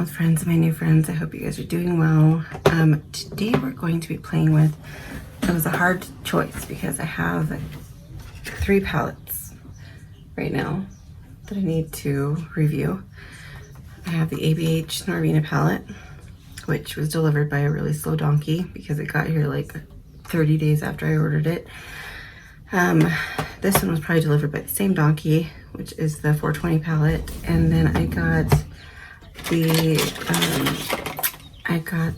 old friends, my new friends. I hope you guys are doing well. Today we're going to be playing with, it was a hard choice because I have 3 palettes right now that I need to review. I have the ABH Norvina palette, which was delivered by a really slow donkey because it got here like 30 days after I ordered it. This one was probably delivered by the same donkey, which is the 420 palette. And then I got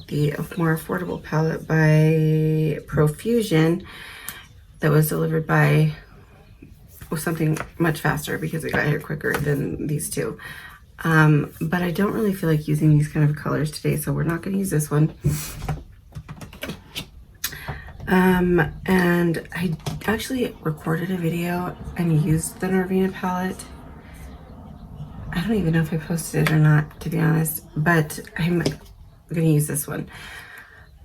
the more affordable palette by Profusion that was delivered by something much faster because it got here quicker than these two. But I don't really feel like using these kind of colors today, so we're not going to use this one. And I actually recorded a video and used the Norvina palette. I don't even know if I posted it or not, to be honest, but I'm gonna use this one.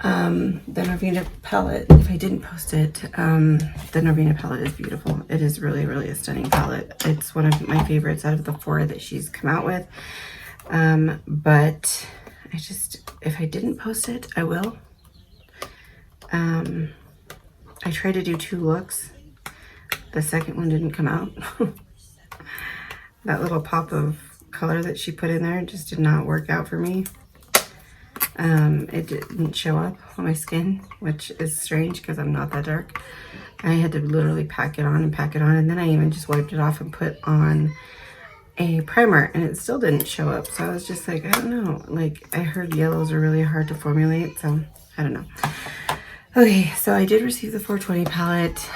The Norvina palette, if I didn't post it, the Norvina palette is beautiful. It is really, really a stunning palette. It's one of my favorites out of the 4 that she's come out with. But if I didn't post it, I will. I tried to do 2 looks. The second one didn't come out. That little pop of color that she put in there just did not work out for me. It didn't show up on my skin, which is strange because I'm not that dark. I had to literally pack it on, and then I even just wiped it off and put on a primer, and it still didn't show up. So I was just like, I don't know. Like, I heard yellows are really hard to formulate, so I don't know. Okay, so I did receive the 420 palette.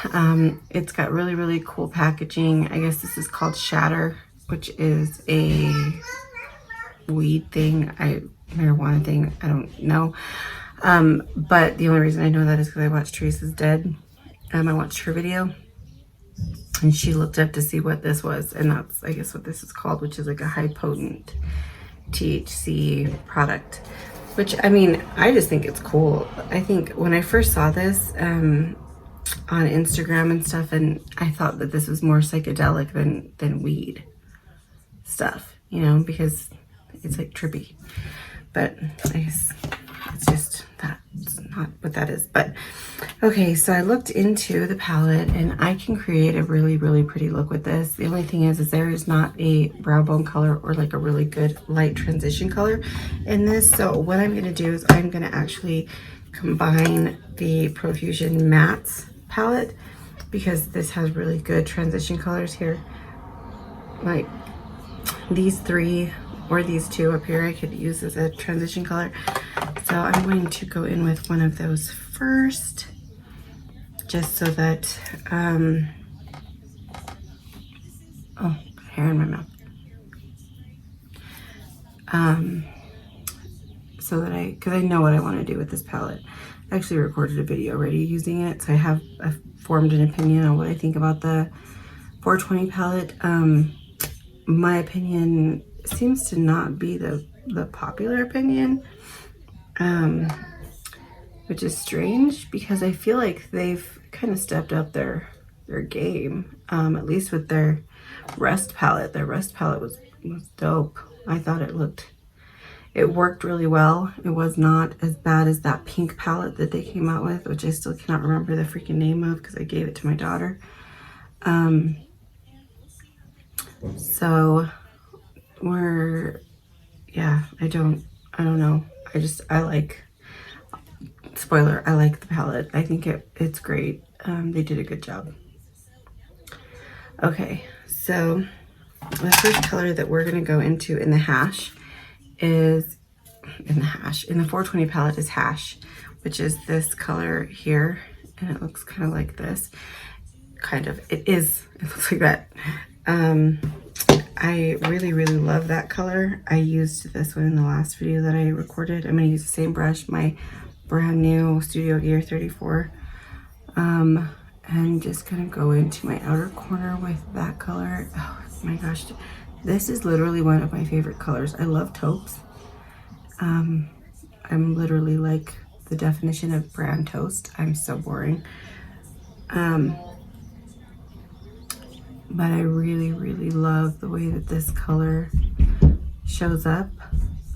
It's got really, really cool packaging. I guess this is called Shatter, which is a weed thing, marijuana thing, I don't know. But the only reason I know that is because I watched Teresa's Dead. I watched her video, and she looked up to see what this was, and that's, I guess, what this is called, which is like a high potent THC product. Which, I mean, I just think it's cool. I think when I first saw this on Instagram and stuff, and I thought that this was more psychedelic than weed stuff, you know, because it's like trippy. But I guess it's just that's not what that is. But okay, so I looked into the palette, and I can create a really, really pretty look with this. The only thing is there is not a brow bone color or like a really good light transition color in this. So what I'm going to do is I'm going to actually combine the Profusion Mattes palette, because this has really good transition colors here. Like these 3 or these 2 up here I could use as a transition color. So I'm going to go in with one of those first, just so that, oh, hair in my mouth. So that because I know what I want to do with this palette. I actually recorded a video already using it, so I've formed an opinion on what I think about the 420 palette. My opinion seems to not be the popular opinion, which is strange because I feel like they've kind of stepped up their game, at least with their Rust palette. Their Rust palette was dope. I thought it worked really well. It was not as bad as that pink palette that they came out with, which I still cannot remember the freaking name of because I gave it to my daughter. So I don't know. I like, spoiler, I like the palette. I think it's great. They did a good job. Okay, so the first color that we're gonna go into in the hash is, in the 420 palette is Hash, which is this color here, and it looks kind of like this. It looks like that. I really, really love that color. I used this one in the last video that I recorded. I'm going to use the same brush, my brand new Studio Gear 34. And just going to go into my outer corner with that color. Oh my gosh. This is literally one of my favorite colors. I love taupes. I'm literally like the definition of brand toast. I'm so boring. But I really, really love the way that this color shows up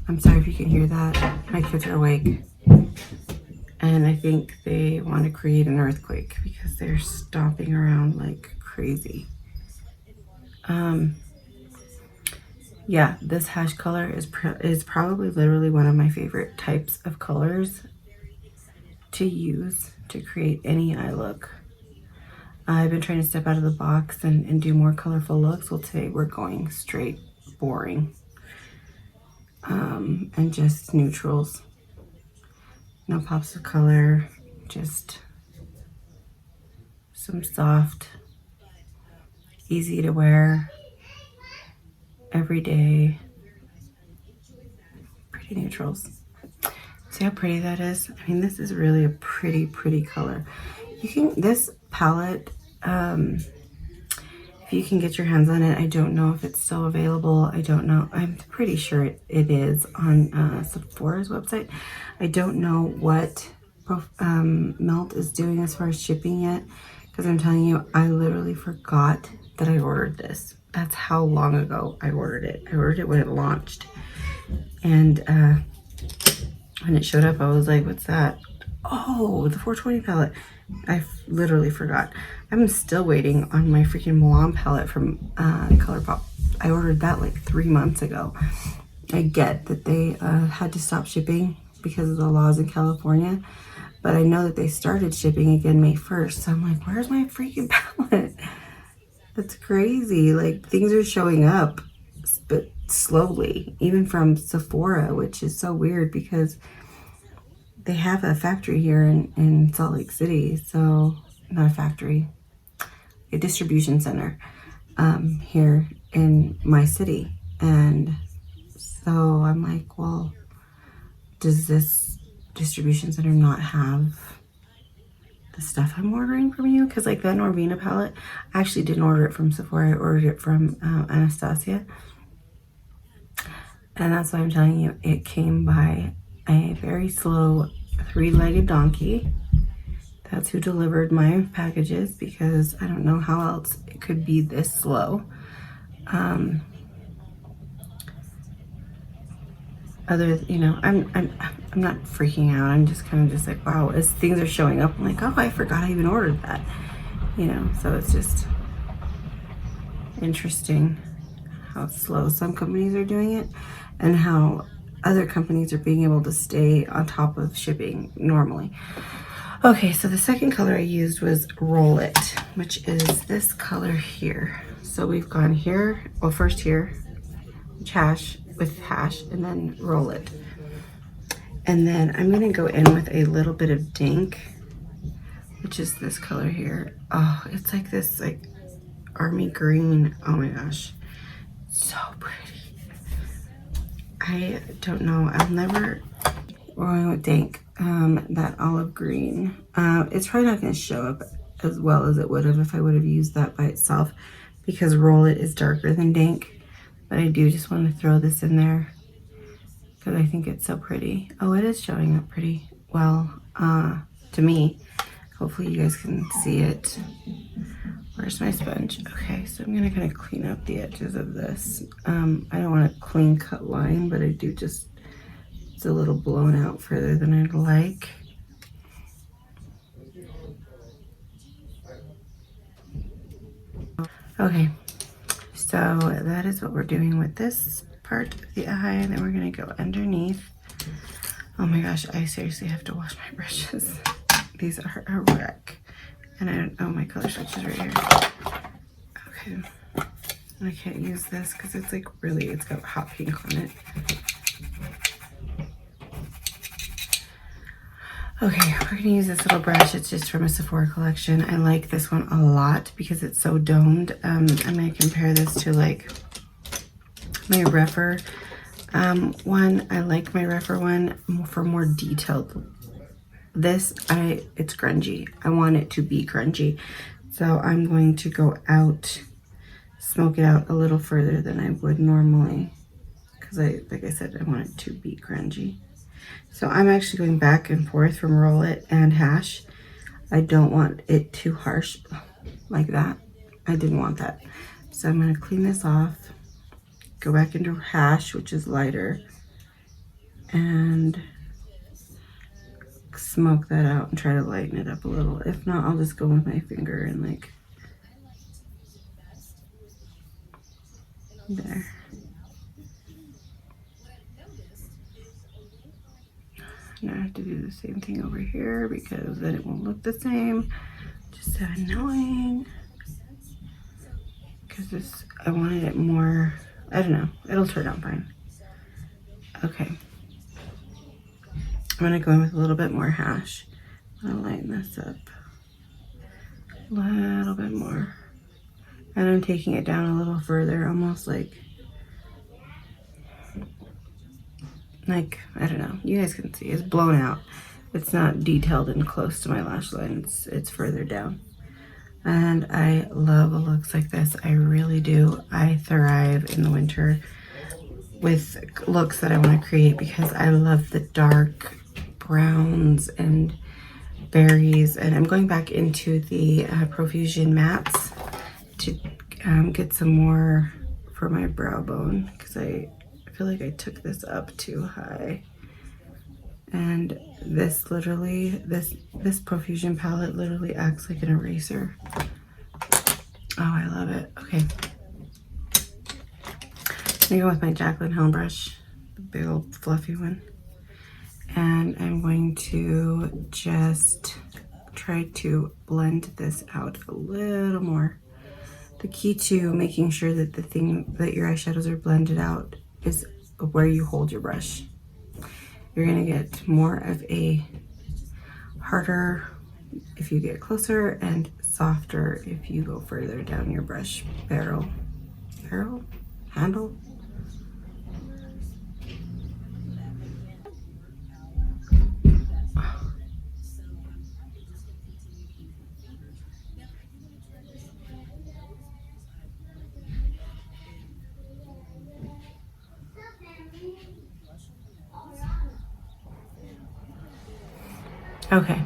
I'm sorry if you can hear that. My kids are awake. And I think they want to create an earthquake because they're stomping around like crazy. Yeah, this hash color is probably literally one of my favorite types of colors to use to create any eye look. I've been trying to step out of the box and do more colorful looks. Well, today we're going straight boring and just neutrals. No pops of color, just some soft, easy to wear, everyday, pretty neutrals. See how pretty that is? I mean, this is really a pretty color. This palette, if you can get your hands on it, I don't know if it's still available. I don't know. I'm pretty sure it is on Sephora's website. I don't know what Melt is doing as far as shipping yet, because I'm telling you, I literally forgot that I ordered this. That's how long ago I ordered it. I ordered it when it launched. And when it showed up, I was like, what's that? Oh, the 420 palette. I literally forgot. I'm still waiting on my freaking Milan palette from ColourPop. I ordered that like 3 months ago. I get that they had to stop shipping because of the laws in California, but I know that they started shipping again May 1st. So I'm like, where's my freaking palette? That's crazy. Like, things are showing up, but slowly, even from Sephora, which is so weird because they have a factory here in Salt Lake City. So, not a factory, a distribution center here in my city. And so I'm like, well, does this distribution center not have the stuff I'm ordering from you? Because like that Norvina palette, I actually didn't order it from Sephora. I ordered it from Anastasia. And that's why I'm telling you, it came by a very slow 3-legged donkey. That's who delivered my packages, because I don't know how else it could be this slow. I'm not freaking out. I'm just kind of just like, wow, as things are showing up, I'm like, oh, I forgot I even ordered that. So it's just interesting how slow some companies are doing it and how other companies are being able to stay on top of shipping normally. Okay, so the second color I used was Roll It, which is this color here. So we've gone here, well, first here, hash, and then Roll It. And then I'm gonna go in with a little bit of Dink, which is this color here. Oh, it's like this like army green. Oh my gosh, so pretty. I don't know, I'll never going with Dink, that olive green. It's probably not gonna show up as well as it would have if I would have used that by itself, because Roll It is darker than Dink. But I do just want to throw this in there because I think it's so pretty. Oh, it is showing up pretty well to me. Hopefully you guys can see it. Where's my sponge? Okay, so I'm gonna kind of clean up the edges of this. I don't want a clean cut line, but I do just, it's a little blown out further than I'd like. Okay, so that is what we're doing with this part of the eye, and then we're gonna go underneath. Oh my gosh, I seriously have to wash my brushes. These are a wreck. And I don't, oh, my color switch is right here. Okay, and I can't use this because it's like really, it's got hot pink on it. Okay, we're gonna use this little brush. It's just from a Sephora collection. I like this one a lot because it's so domed. I'm gonna compare this to like my Rephr one. I like my Rephr one for more detailed. This, it's grungy. I want it to be grungy. So I'm going to go out, smoke it out a little further than I would normally. Because like I said, I want it to be grungy. So I'm actually going back and forth from Roll It and Hash. I don't want it too harsh like that. I didn't want that. So I'm going to clean this off, go back into Hash, which is lighter, and smoke that out and try to lighten it up a little. If not, I'll just go with my finger and like there. Now I have to do the same thing over here because then it won't look the same. Just so annoying. Because this, I wanted it more, I don't know, it'll turn out fine. Okay. I'm gonna go in with a little bit more hash. I'll lighten this up a little bit more. And I'm taking it down a little further, almost like, I don't know, you guys can see, it's blown out. It's not detailed and close to my lash line, it's further down. And I love looks like this, I really do. I thrive in the winter with looks that I want to create because I love the dark browns and berries. And I'm going back into the Profusion mattes to get some more for my brow bone because I feel like I took this up too high. And this literally, this Profusion palette literally acts like an eraser. Oh, I love it. Okay. I'm gonna go with my Jaclyn Hill brush, the big old fluffy one. And I'm going to just try to blend this out a little more. The key to making sure that the thing that your eyeshadows are blended out is where you hold your brush. You're gonna get more of a harder if you get closer and softer if you go further down your brush handle. Okay,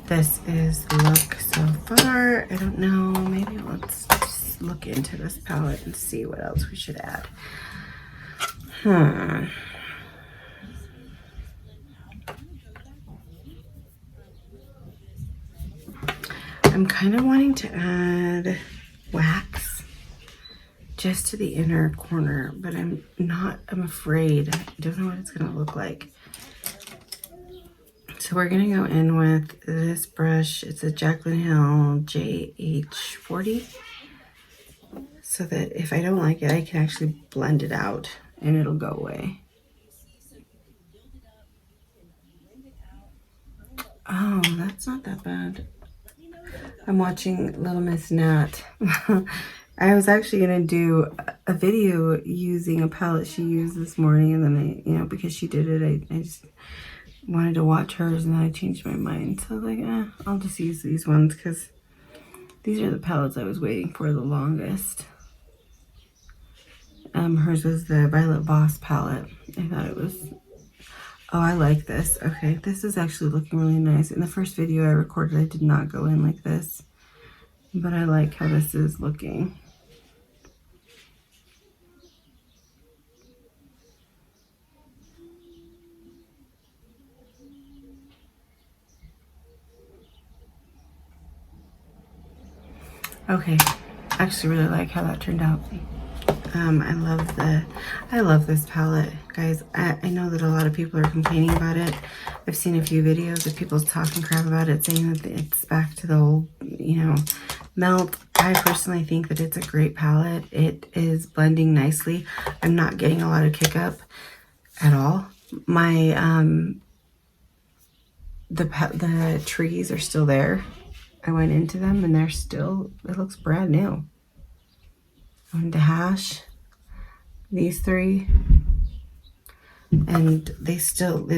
this is the look so far. I don't know, maybe let's just look into this palette and see what else we should add. I'm kind of wanting to add wax just to the inner corner, but I'm afraid. I don't know what it's gonna look like. So we're gonna go in with this brush. It's a Jaclyn Hill JH40. So that if I don't like it, I can actually blend it out and it'll go away. Oh, that's not that bad. I'm watching Little Miss Nat. I was actually gonna do a video using a palette she used this morning, and then I, because she did it, I just wanted to watch hers, and then I changed my mind. So I was like, I'll just use these ones because these are the palettes I was waiting for the longest. Hers was the Violet Voss palette. I thought it was, oh, I like this. Okay, this is actually looking really nice. In the first video I recorded, I did not go in like this, but I like how this is looking. Okay, I actually really like how that turned out. I love this palette, guys. I know that a lot of people are complaining about it. I've seen a few videos of people talking crap about it, saying that it's back to the old, melt. I personally think that it's a great palette. It is blending nicely. I'm not getting a lot of kick up at all. My, the trees are still there. I went into them and they're still, it looks brand new. I went to hash these three and they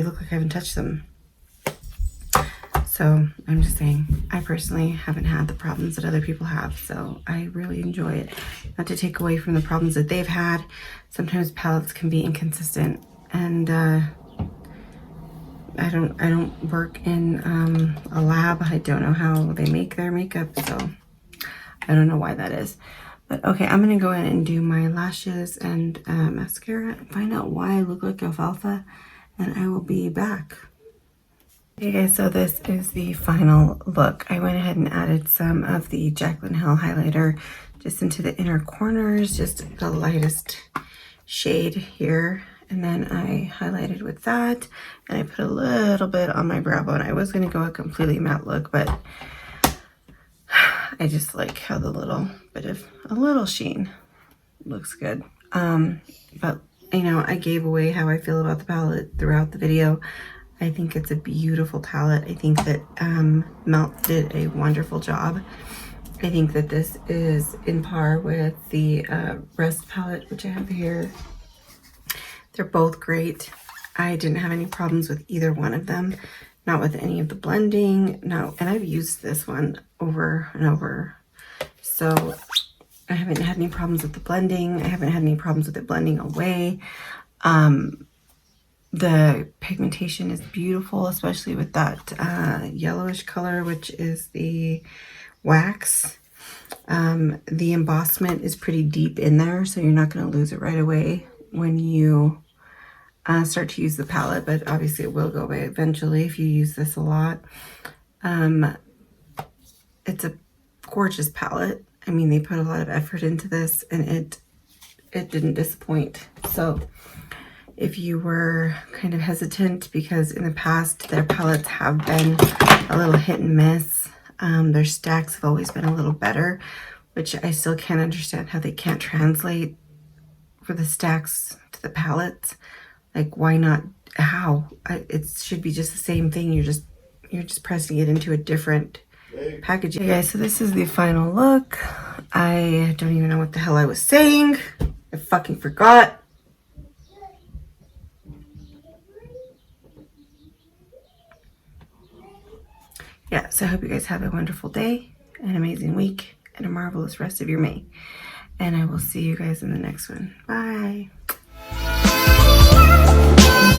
look like I haven't touched them. So I'm just saying, I personally haven't had the problems that other people have, so I really enjoy it. Not to take away from the problems that they've had. Sometimes palettes can be inconsistent, and I don't work in a lab. I don't know how they make their makeup, so I don't know why that is. But okay, I'm gonna go in and do my lashes and mascara and find out why I look like alfalfa, and I will be back. Hey guys, so this is the final look. I went ahead and added some of the Jaclyn Hill highlighter just into the inner corners, just the lightest shade here. And then I highlighted with that, and I put a little bit on my brow bone. I was gonna go a completely matte look, but I just like how the little bit of a little sheen looks good. But you know, I gave away how I feel about the palette throughout the video. I think it's a beautiful palette. I think that Melt did a wonderful job. I think that this is in par with the Rest palette, which I have here. They're both great. I didn't have any problems with either one of them. Not with any of the blending, no. And I've used this one over and over. So I haven't had any problems with the blending. I haven't had any problems with it blending away. The pigmentation is beautiful, especially with that yellowish color, which is the wax. The embossment is pretty deep in there, so you're not going to lose it right away when you start to use the palette, but obviously it will go away eventually if you use this a lot. It's a gorgeous palette. I mean, they put a lot of effort into this, and it didn't disappoint. So if you were kind of hesitant, because in the past their palettes have been a little hit and miss, their stacks have always been a little better, which I still can't understand how they can't translate for the stacks to the palettes. Like, why not? How? It should be just the same thing. You're just pressing it into a different packaging. Okay, guys, so this is the final look. I don't even know what the hell I was saying. I fucking forgot. Yeah, so I hope you guys have a wonderful day, an amazing week, and a marvelous rest of your May. And I will see you guys in the next one. Bye.